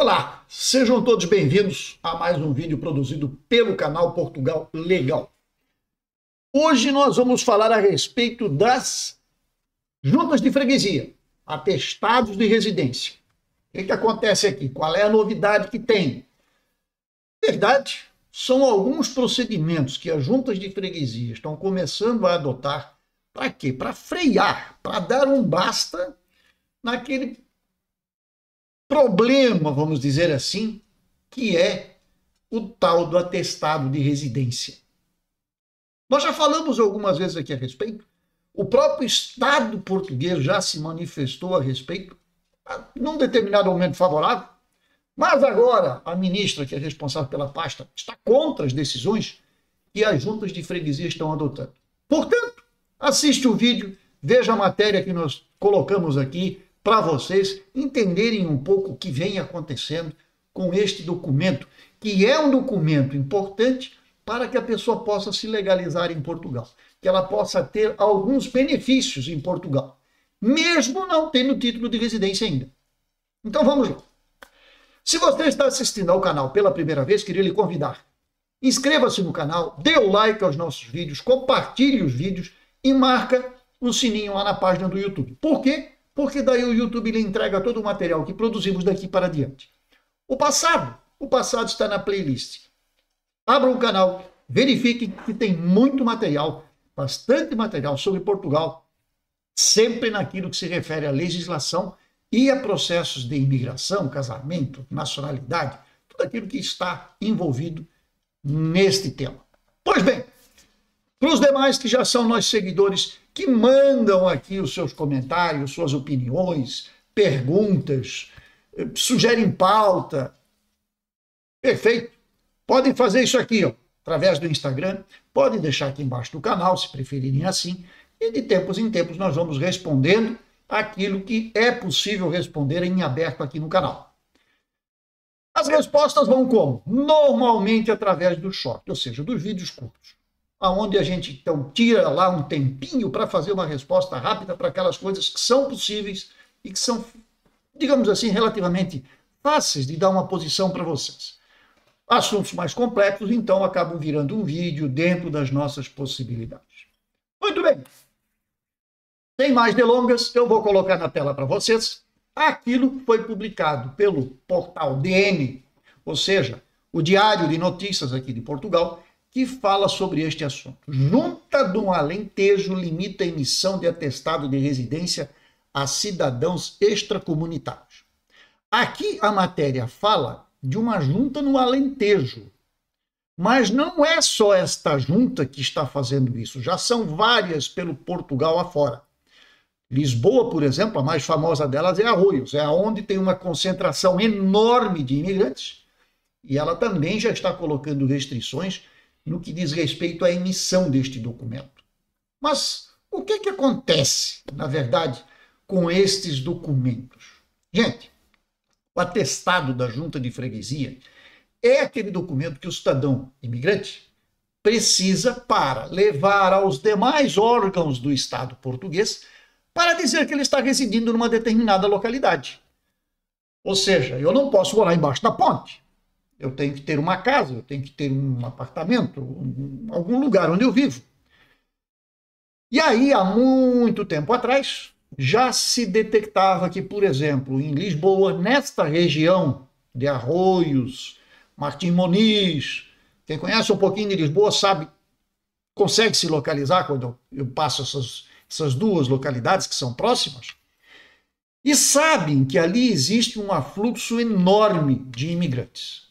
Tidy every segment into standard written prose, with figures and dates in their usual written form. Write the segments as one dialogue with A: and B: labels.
A: Olá, sejam todos bem-vindos a mais um vídeo produzido pelo canal Portugal Legal. Hoje nós vamos falar a respeito das juntas de freguesia, atestados de residência. O que acontece aqui? Qual é a novidade que tem? Na verdade, são alguns procedimentos que as juntas de freguesia estão começando a adotar. Para quê? Para frear, para dar um basta naquele problema, vamos dizer assim, que é o tal do atestado de residência. Nós já falamos algumas vezes aqui a respeito. O próprio Estado português já se manifestou a respeito, num determinado momento favorável, mas agora a ministra, que é responsável pela pasta, está contra as decisões que as juntas de freguesia estão adotando. Portanto, assiste o vídeo, veja a matéria que nós colocamos aqui para vocês entenderem um pouco o que vem acontecendo com este documento, que é um documento importante para que a pessoa possa se legalizar em Portugal, que ela possa ter alguns benefícios em Portugal, mesmo não tendo título de residência ainda. Então vamos lá. Se você está assistindo ao canal pela primeira vez, queria lhe convidar. Inscreva-se no canal, dê o like aos nossos vídeos, compartilhe os vídeos e marca o sininho lá na página do YouTube. Por quê? Porque daí o YouTube lhe entrega todo o material que produzimos daqui para diante. O passado está na playlist. Abra o canal, verifiquem que tem muito material, bastante material sobre Portugal, sempre naquilo que se refere à legislação e a processos de imigração, casamento, nacionalidade, tudo aquilo que está envolvido neste tema. Pois bem, para os demais que já são nossos seguidores, que mandam aqui os seus comentários, suas opiniões, perguntas, sugerem pauta. Perfeito. Podem fazer isso aqui, ó, através do Instagram. Podem deixar aqui embaixo do canal, se preferirem assim. E de tempos em tempos nós vamos respondendo aquilo que é possível responder em aberto aqui no canal. As respostas vão como? Normalmente através do short, ou seja, dos vídeos curtos, onde a gente então tira lá um tempinho para fazer uma resposta rápida para aquelas coisas que são possíveis e que são, digamos assim, relativamente fáceis de dar uma posição para vocês. Assuntos mais complexos, então, acabam virando um vídeo dentro das nossas possibilidades. Muito bem. Sem mais delongas, eu vou colocar na tela para vocês aquilo que foi publicado pelo portal DN, ou seja, o Diário de Notícias aqui de Portugal, que fala sobre este assunto. Junta do Alentejo limita a emissão de atestado de residência a cidadãos extracomunitários. Aqui a matéria fala de uma junta no Alentejo, mas não é só esta junta que está fazendo isso, já são várias pelo Portugal afora. Lisboa, por exemplo, a mais famosa delas é Arroios, é onde tem uma concentração enorme de imigrantes, e ela também já está colocando restrições no que diz respeito à emissão deste documento. Mas o que acontece, na verdade, com estes documentos? Gente, o atestado da junta de freguesia é aquele documento que o cidadão imigrante precisa para levar aos demais órgãos do Estado português para dizer que ele está residindo numa determinada localidade. Ou seja, eu não posso morar embaixo da ponte. Eu tenho que ter uma casa, eu tenho que ter um apartamento, algum lugar onde eu vivo. E aí, há muito tempo atrás, já se detectava que, por exemplo, em Lisboa, nesta região de Arroios, Martim Moniz, quem conhece um pouquinho de Lisboa sabe, consegue se localizar quando eu passo essas duas localidades que são próximas, e sabem que ali existe um afluxo enorme de imigrantes.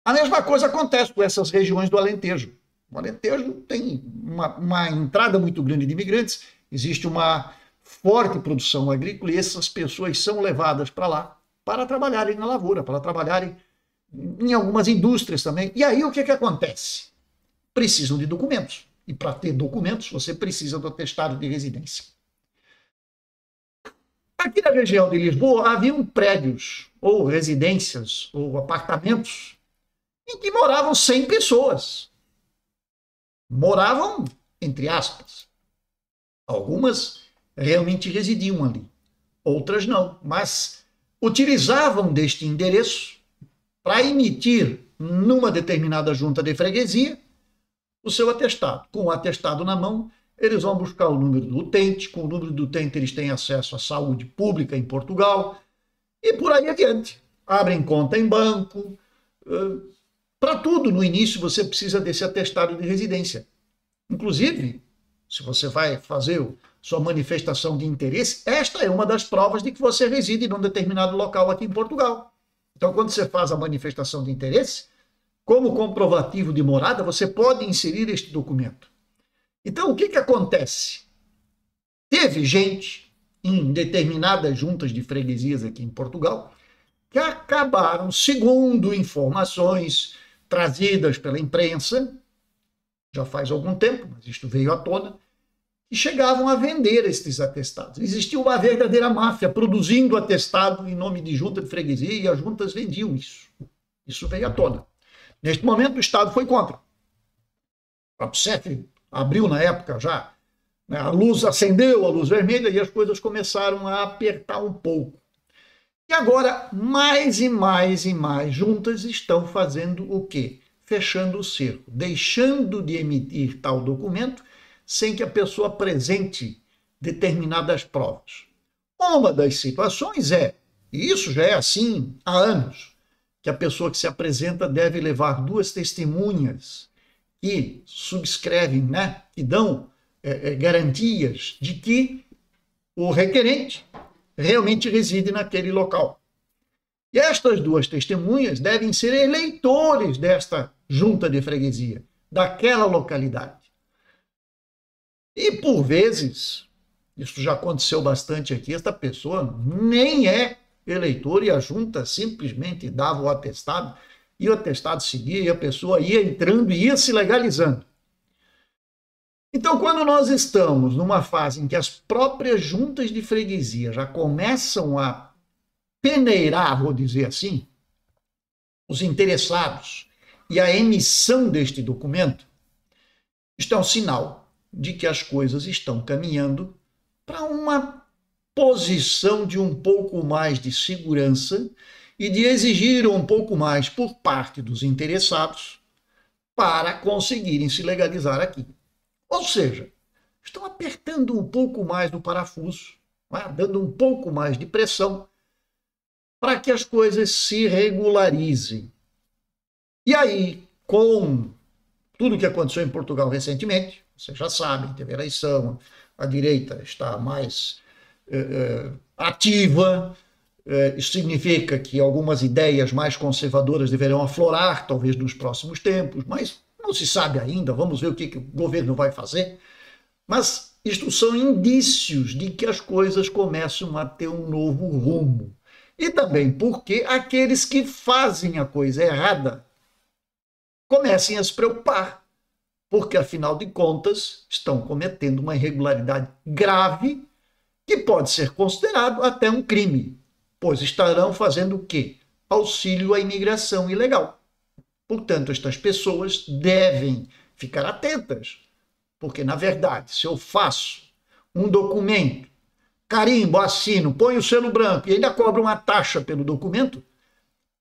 A: A mesma coisa acontece com essas regiões do Alentejo. O Alentejo tem uma entrada muito grande de imigrantes, existe uma forte produção agrícola e essas pessoas são levadas para lá para trabalharem na lavoura, para trabalharem em algumas indústrias também. E aí o que acontece? Precisam de documentos. E para ter documentos, você precisa do atestado de residência. Aqui na região de Lisboa, haviam prédios, ou residências, ou apartamentos, em que moravam 100 pessoas. Moravam, entre aspas. Algumas realmente residiam ali, outras não. Mas utilizavam deste endereço para emitir numa determinada junta de freguesia o seu atestado. Com o atestado na mão, eles vão buscar o número do utente, com o número do utente eles têm acesso à saúde pública em Portugal, e por aí adiante. Abrem conta em banco. Para tudo, no início, você precisa desse atestado de residência. Inclusive, se você vai fazer sua manifestação de interesse, esta é uma das provas de que você reside em um determinado local aqui em Portugal. Então, quando você faz a manifestação de interesse, como comprovativo de morada, você pode inserir este documento. Então, o que acontece? Teve gente em determinadas juntas de freguesias aqui em Portugal que acabaram, segundo informações trazidas pela imprensa, já faz algum tempo, mas isto veio à tona, e chegavam a vender estes atestados. Existia uma verdadeira máfia produzindo atestado em nome de junta de freguesia e as juntas vendiam isso. Isso veio à tona. Neste momento, o Estado foi contra. O próprio CEF abriu na época já, né, a luz acendeu, a luz vermelha, e as coisas começaram a apertar um pouco. E agora, mais e mais e mais juntas estão fazendo o quê? Fechando o cerco, deixando de emitir tal documento sem que a pessoa apresente determinadas provas. Uma das situações é, e isso já é assim há anos, que a pessoa que se apresenta deve levar duas testemunhas que subscrevem, né, que dão garantias de que o requerente realmente reside naquele local. E estas duas testemunhas devem ser eleitores desta junta de freguesia, daquela localidade. E, por vezes, isso já aconteceu bastante aqui, esta pessoa nem é eleitor e a junta simplesmente dava o atestado, e o atestado seguia e a pessoa ia entrando e ia se legalizando. Então, quando nós estamos numa fase em que as próprias juntas de freguesia já começam a peneirar, vou dizer assim, os interessados e a emissão deste documento, isto é um sinal de que as coisas estão caminhando para uma posição de um pouco mais de segurança e de exigir um pouco mais por parte dos interessados para conseguirem se legalizar aqui. Ou seja, estão apertando um pouco mais no parafuso, dando um pouco mais de pressão para que as coisas se regularizem. E aí, com tudo o que aconteceu em Portugal recentemente, vocês já sabem, teve eleição, a direita está mais ativa, isso significa que algumas ideias mais conservadoras deverão aflorar, talvez nos próximos tempos, mas não se sabe ainda, vamos ver o que o governo vai fazer. Mas isto são indícios de que as coisas começam a ter um novo rumo. E também porque aqueles que fazem a coisa errada comecem a se preocupar, porque, afinal de contas, estão cometendo uma irregularidade grave que pode ser considerado até um crime, pois estarão fazendo o quê? Auxílio à imigração ilegal. Portanto, estas pessoas devem ficar atentas, porque, na verdade, se eu faço um documento, carimbo, assino, ponho o selo branco e ainda cobro uma taxa pelo documento,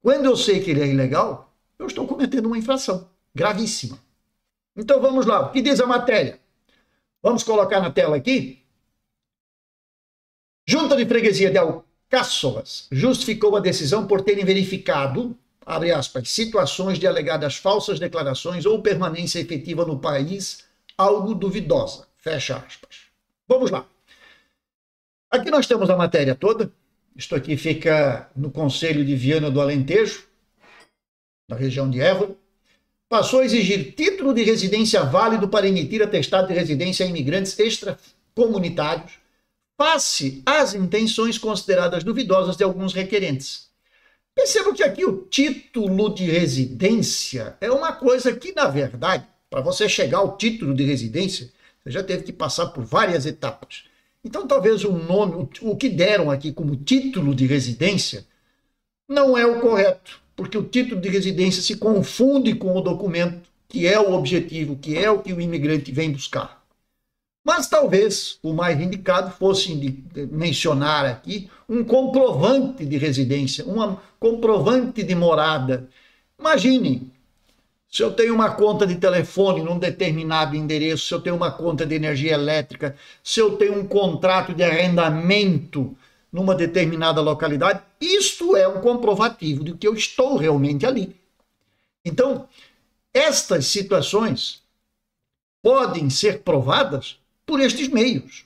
A: quando eu sei que ele é ilegal, eu estou cometendo uma infração gravíssima. Então vamos lá, o que diz a matéria? Vamos colocar na tela aqui. Junta de Freguesia de Alcáçovas justificou a decisão por terem verificado, abre aspas, situações de alegadas falsas declarações ou permanência efetiva no país, algo duvidosa, fecha aspas. Vamos lá. Aqui nós temos a matéria toda. Isto aqui fica no Conselho de Viana do Alentejo, na região de Évora. Passou a exigir título de residência válido para emitir atestado de residência a imigrantes extracomunitários, face às intenções consideradas duvidosas de alguns requerentes. Percebo que aqui o título de residência é uma coisa que, na verdade, para você chegar ao título de residência, você já teve que passar por várias etapas. Então, talvez o nome, o que deram aqui como título de residência, não é o correto, porque o título de residência se confunde com o documento, que é o objetivo, que é o que o imigrante vem buscar. Mas talvez o mais indicado fosse mencionar aqui um comprovante de residência, um comprovante de morada. Imagine, se eu tenho uma conta de telefone num determinado endereço, se eu tenho uma conta de energia elétrica, se eu tenho um contrato de arrendamento numa determinada localidade, isto é um comprovativo de que eu estou realmente ali. Então, estas situações podem ser provadas por estes meios,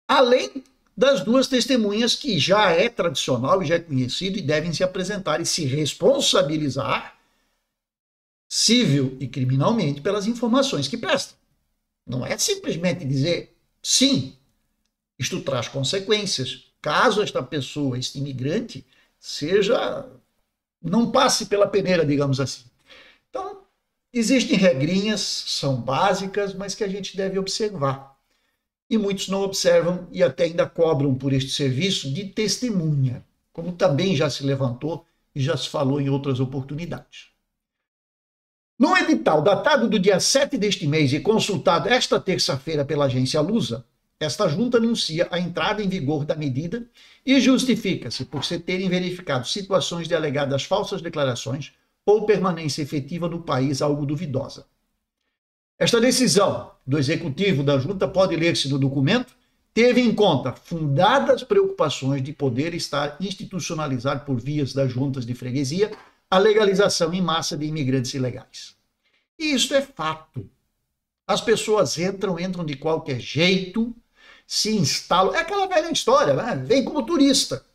A: além das duas testemunhas que já é tradicional e já é conhecido e devem se apresentar e se responsabilizar civil e criminalmente pelas informações que prestam. Não é simplesmente dizer sim, isto traz consequências. Caso esta pessoa, este imigrante, não passe pela peneira, digamos assim. Então, existem regrinhas, são básicas, mas que a gente deve observar. E muitos não observam e até ainda cobram por este serviço de testemunha, como também já se levantou e já se falou em outras oportunidades. No edital datado do dia 7 deste mês e consultado esta terça-feira pela agência Lusa, esta junta anuncia a entrada em vigor da medida e justifica-se por se terem verificado situações de alegadas falsas declarações ou permanência efetiva no país algo duvidosa. Esta decisão do executivo da junta pode ler-se no documento, teve em conta fundadas preocupações de poder estar institucionalizar por vias das juntas de freguesia a legalização em massa de imigrantes ilegais. E isso é fato. As pessoas entram de qualquer jeito, se instalam. É aquela velha história, né? Vem como turista.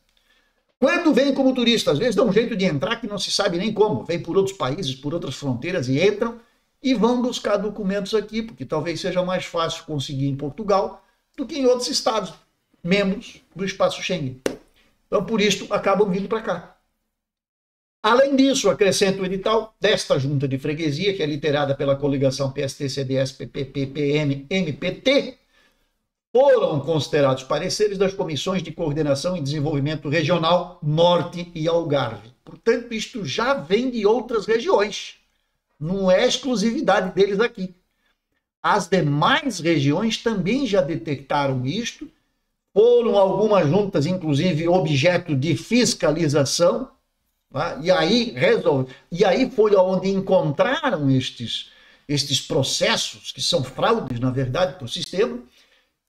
A: Quando vem como turista, às vezes dá um jeito de entrar que não se sabe nem como. Vem por outros países, por outras fronteiras e entram e vão buscar documentos aqui, porque talvez seja mais fácil conseguir em Portugal do que em outros estados, membros do espaço Schengen. Então, por isso, acabam vindo para cá. Além disso, acrescenta o edital desta junta de freguesia, que é liderada pela coligação PST, CDS, PPP, PM, MPT, foram considerados pareceres das comissões de coordenação e desenvolvimento regional Norte e Algarve. Portanto, isto já vem de outras regiões. Não é exclusividade deles aqui. As demais regiões também já detectaram isto. Foram algumas juntas, inclusive, objeto de fiscalização. Tá? E aí foi onde encontraram estes processos, que são fraudes, na verdade, para o sistema.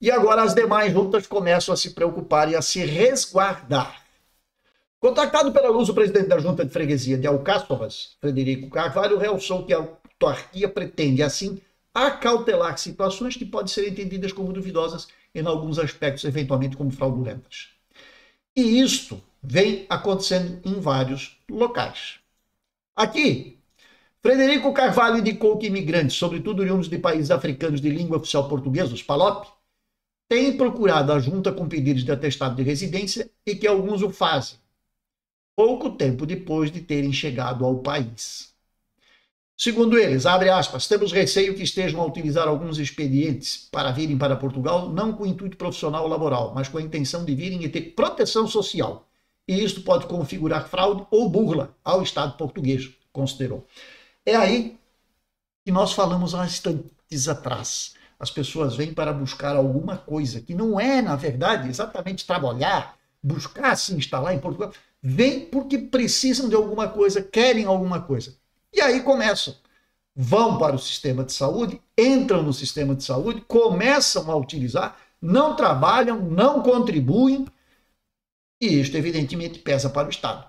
A: E agora as demais juntas começam a se preocupar e a se resguardar. Contactado pela Luz, o presidente da Junta de Freguesia de Alcáçovas, Frederico Carvalho, realçou que a autarquia pretende, assim, acautelar situações que podem ser entendidas como duvidosas em alguns aspectos, eventualmente como fraudulentas. E isto vem acontecendo em vários locais. Aqui, Frederico Carvalho indicou que imigrantes, sobretudo oriundos de países africanos de língua oficial portuguesa, os PALOP, têm procurado a junta com pedidos de atestado de residência e que alguns o fazem, pouco tempo depois de terem chegado ao país. Segundo eles, abre aspas, temos receio que estejam a utilizar alguns expedientes para virem para Portugal, não com intuito profissional ou laboral, mas com a intenção de virem e ter proteção social. E isto pode configurar fraude ou burla ao Estado português, considerou. É aí que nós falamos há instantes atrás. As pessoas vêm para buscar alguma coisa que não é, na verdade, exatamente trabalhar, buscar se instalar em Portugal. Vêm porque precisam de alguma coisa, querem alguma coisa. E aí começam. Vão para o sistema de saúde, entram no sistema de saúde, começam a utilizar, não trabalham, não contribuem, e isto, evidentemente, pesa para o Estado.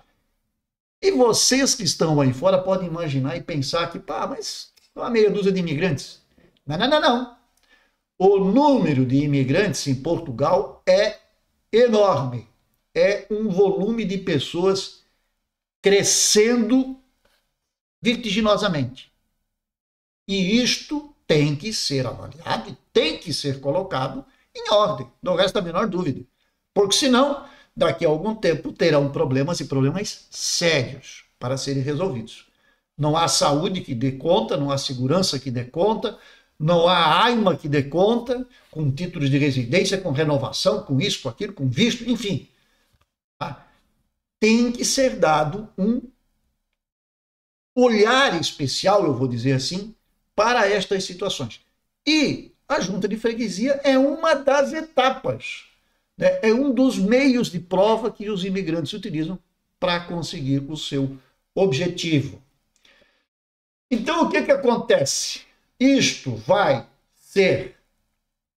A: E vocês que estão aí fora podem imaginar e pensar que, mas uma meia dúzia de imigrantes. Não. O número de imigrantes em Portugal é enorme. É um volume de pessoas crescendo vertiginosamente. E isto tem que ser avaliado e tem que ser colocado em ordem. Não resta a menor dúvida. Porque senão, daqui a algum tempo, terão problemas e problemas sérios para serem resolvidos. Não há saúde que dê conta, não há segurança que dê conta, não há AIMA que dê conta, com títulos de residência, com renovação, com isso, com aquilo, com visto, enfim. Tem que ser dado um olhar especial, eu vou dizer assim, para estas situações. E a junta de freguesia é uma das etapas, né? É um dos meios de prova que os imigrantes utilizam para conseguir o seu objetivo. Então, o que acontece? Isto vai ser,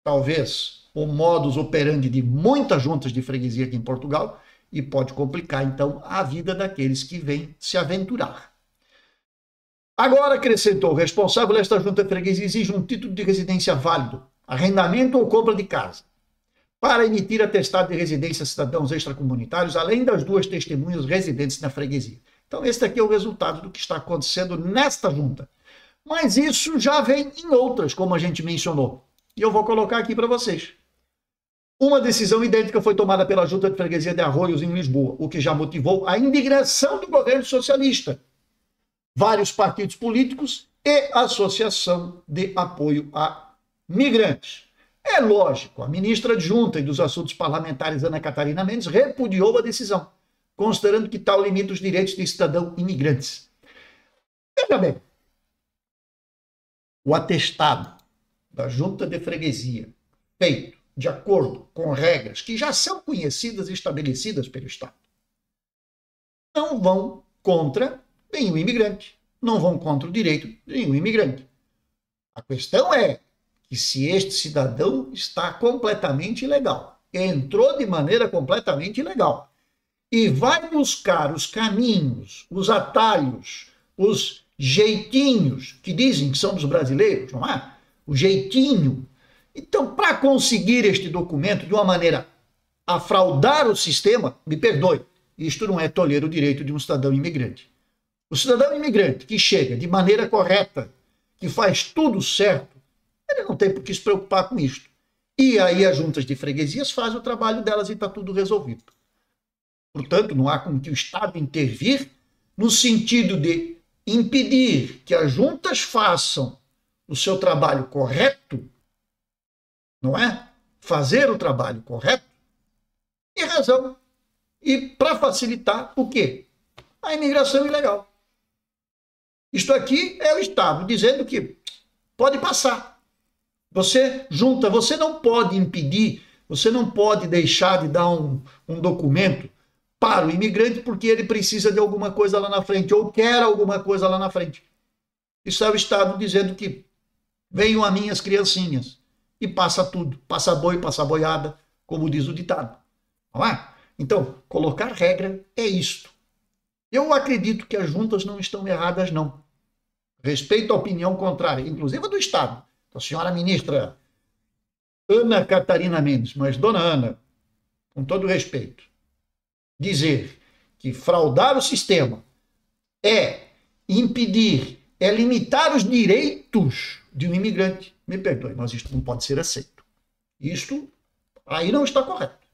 A: talvez, o modus operandi de muitas juntas de freguesia aqui em Portugal e pode complicar, então, a vida daqueles que vêm se aventurar. Agora, acrescentou, o responsável desta junta de freguesia exige um título de residência válido, arrendamento ou compra de casa, para emitir atestado de residência a cidadãos extracomunitários, além das 2 testemunhas residentes na freguesia. Então, esse aqui é o resultado do que está acontecendo nesta junta. Mas isso já vem em outras, como a gente mencionou. E eu vou colocar aqui para vocês. Uma decisão idêntica foi tomada pela junta de freguesia de Arroios, em Lisboa, o que já motivou a indignação do governo socialista, vários partidos políticos e associação de apoio a migrantes. É lógico, a ministra adjunta e dos Assuntos Parlamentares, Ana Catarina Mendes, repudiou a decisão, considerando que tal limita os direitos de cidadãos imigrantes. Veja bem, o atestado da junta de freguesia, feito de acordo com regras que já são conhecidas e estabelecidas pelo Estado, não vão contra nenhum imigrante, não vão contra o direito de nenhum imigrante. A questão é que se este cidadão está completamente ilegal, entrou de maneira completamente ilegal, e vai buscar os caminhos, os atalhos, os jeitinhos, que dizem que são dos brasileiros, não é? O jeitinho. Então, para conseguir este documento de uma maneira a fraudar o sistema, me perdoe, isto não é tolher o direito de um cidadão imigrante. O cidadão imigrante que chega de maneira correta, que faz tudo certo, ele não tem por que se preocupar com isto. E aí as juntas de freguesias fazem o trabalho delas e está tudo resolvido. Portanto, não há como que o Estado intervir no sentido de impedir que as juntas façam o seu trabalho correto, não é? Fazer o trabalho correto, em razão. E para facilitar o quê? A imigração ilegal. Isto aqui é o Estado dizendo que pode passar. Você junta, você não pode impedir, você não pode deixar de dar um documento para o imigrante porque ele precisa de alguma coisa lá na frente ou quer alguma coisa lá na frente. Isso é o Estado dizendo que venham a mim as criancinhas e passa tudo, passa boi, passa boiada, como diz o ditado. Não é? Então, colocar regra é isto. Eu acredito que as juntas não estão erradas, não. Respeito a opinião contrária, inclusive a do Estado. A senhora ministra Ana Catarina Mendes, mas dona Ana, com todo respeito, dizer que fraudar o sistema é impedir, é limitar os direitos de um imigrante, me perdoe, mas isto não pode ser aceito. Isto aí não está correto.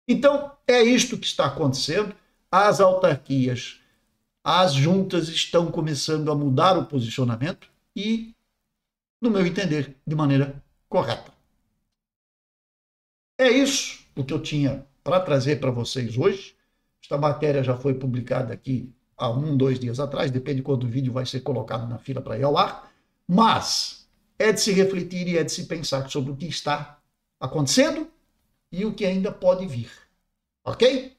A: Então, é isto que está acontecendo. As autarquias, as juntas estão começando a mudar o posicionamento e, no meu entender, de maneira correta. É isso o que eu tinha para trazer para vocês hoje. Esta matéria já foi publicada aqui há 2 dias atrás, depende de quando o vídeo vai ser colocado na fila para ir ao ar, mas é de se refletir e é de se pensar sobre o que está acontecendo e o que ainda pode vir. Ok?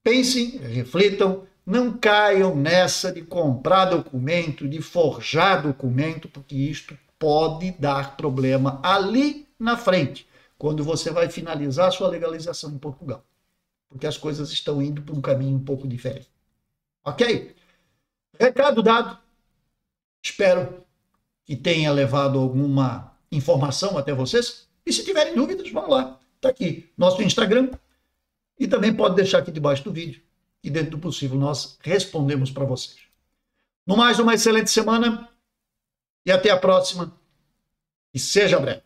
A: Pensem, reflitam, não caiam nessa de comprar documento, de forjar documento, porque isto pode dar problema ali na frente, quando você vai finalizar a sua legalização em Portugal. Porque as coisas estão indo por um caminho um pouco diferente. Ok? Recado dado. Espero que tenha levado alguma informação até vocês. E se tiverem dúvidas, vamos lá. Está aqui nosso Instagram. E também pode deixar aqui debaixo do vídeo. E dentro do possível nós respondemos para vocês. No mais, uma excelente semana. E até a próxima. E seja breve.